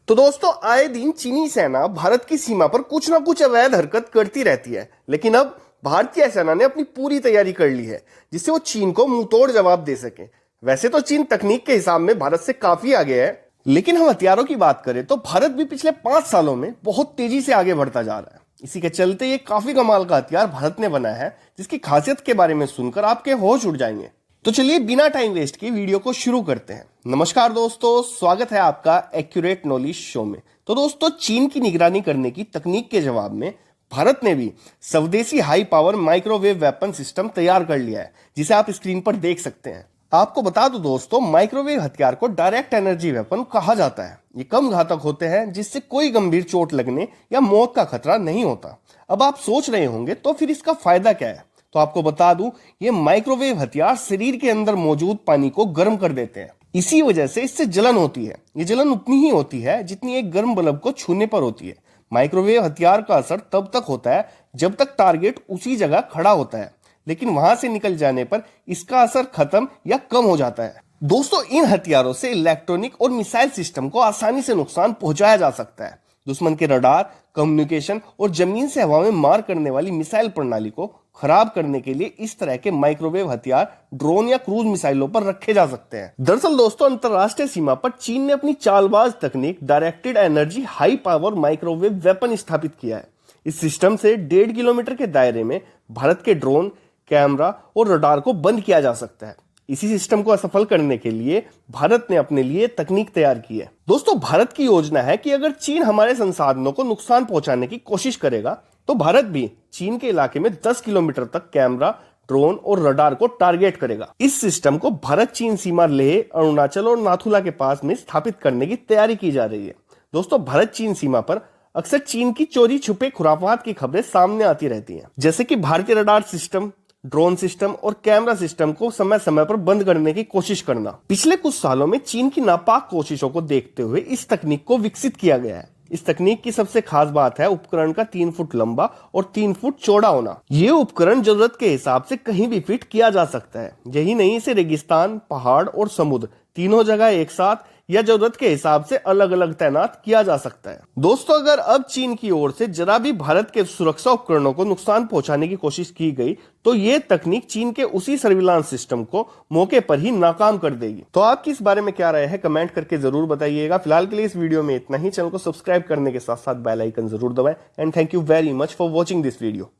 तो दोस्तों, आए दिन चीनी सेना भारत की सीमा पर कुछ ना कुछ अवैध हरकत करती रहती है, लेकिन अब भारतीय सेना ने अपनी पूरी तैयारी कर ली है जिससे वो चीन को मुंहतोड़ जवाब दे सके। वैसे तो चीन तकनीक के हिसाब में भारत से काफी आगे है, लेकिन हम हथियारों की बात करें तो भारत भी पिछले 5 सालों में बहुत तेजी से आगे बढ़ता जा रहा है। इसी के चलते ये काफी कमाल का हथियार भारत ने बनाया है, जिसकी खासियत के बारे में सुनकर आपके होश उड़ जाएंगे। तो चलिए बिना टाइम वेस्ट किए वीडियो को शुरू करते हैं। नमस्कार दोस्तों, स्वागत है आपका एक्यूरेट नॉलेज शो में। तो दोस्तों, चीन की निगरानी करने की तकनीक के जवाब में भारत ने भी स्वदेशी high power microwave weapon system तैयार कर लिया है, जिसे आप स्क्रीन पर देख सकते हैं। आपको बता दो दोस्तों, माइक्रोवेव हथियार को डायरेक्ट एनर्जी वेपन कहा जाता है। ये कम घातक होते हैं, जिससे कोई गंभीर चोट लगने या मौत का खतरा नहीं होता। अब आप सोच रहे होंगे तो फिर इसका फायदा क्या है? तो आपको बता दूं, ये माइक्रोवेव हथियार शरीर के अंदर मौजूद पानी को गर्म कर देते हैं। इसी वजह से इससे जलन होती है। ये जलन उतनी ही होती है जितनी एक गर्म बल्ब को छूने पर होती है। माइक्रोवेव हथियार का असर तब तक होता है जब तक टारगेट उसी जगह खड़ा होता है, लेकिन वहां से निकल जाने पर इसका असर खत्म या कम हो जाता है। दोस्तों, इन हथियारों से इलेक्ट्रॉनिक और मिसाइल सिस्टम को आसानी से नुकसान पहुंचाया जा सकता है। दुश्मन के रडार, कम्युनिकेशन और जमीन से हवा में मार करने वाली मिसाइल प्रणाली को खराब करने के लिए इस तरह के माइक्रोवेव हथियार ड्रोन या क्रूज मिसाइलों पर रखे जा सकते हैं। दरअसल दोस्तों, अंतरराष्ट्रीय सीमा पर चीन ने अपनी चालबाज तकनीक directed energy high power microwave weapon स्थापित किया है। इस सिस्टम से 1.5 किलोमीटर के दायरे में भारत के ड्रोन, कैमरा और रडार को बंद किया जा सकता है। इसी सिस्टम को असफल करने के लिए भारत ने अपने लिए तकनीक तैयार की है। दोस्तों, भारत की योजना है कि अगर चीन हमारे संसाधनों को नुकसान पहुंचाने की कोशिश करेगा तो भारत भी चीन के इलाके में 10 किलोमीटर तक कैमरा, ड्रोन और रडार को टारगेट करेगा। इस सिस्टम को भारत चीन सीमा लेह, अरुणाचल और नाथुला के पास में स्थापित करने की तैयारी की जा रही है। दोस्तों, भारत चीन सीमा पर अक्सर चीन की चोरी छुपे खुराफात की खबरें सामने आती रहती हैं, जैसे कि भारतीय रडार सिस्टम, ड्रोन सिस्टम और कैमरा सिस्टम को समय समय पर बंद करने की कोशिश करना। पिछले कुछ सालों में चीन की नापाक कोशिशों को देखते हुए इस तकनीक को विकसित किया गया है। इस तकनीक की सबसे खास बात है उपकरण का 3 फुट लंबा और 3 फुट चौड़ा होना। ये उपकरण जरूरत के हिसाब से कहीं भी फिट किया जा सकता है। यही नहीं, इसे रेगिस्तान, पहाड़ और समुद्र तीनों जगह एक साथ या जरूरत के हिसाब से अलग अलग तैनात किया जा सकता है। दोस्तों, अगर अब चीन की ओर से जरा भी भारत के सुरक्षा उपकरणों को नुकसान पहुंचाने की कोशिश की गई तो ये तकनीक चीन के उसी सर्विलांस सिस्टम को मौके पर ही नाकाम कर देगी। तो आपकी इस बारे में क्या राय है, कमेंट करके जरूर बताइएगा। फिलहाल के लिए इस वीडियो में इतना ही। चैनल को सब्सक्राइब करने के साथ साथ बेल आइकन जरूर दबाएं। And thank you very much for watching this video.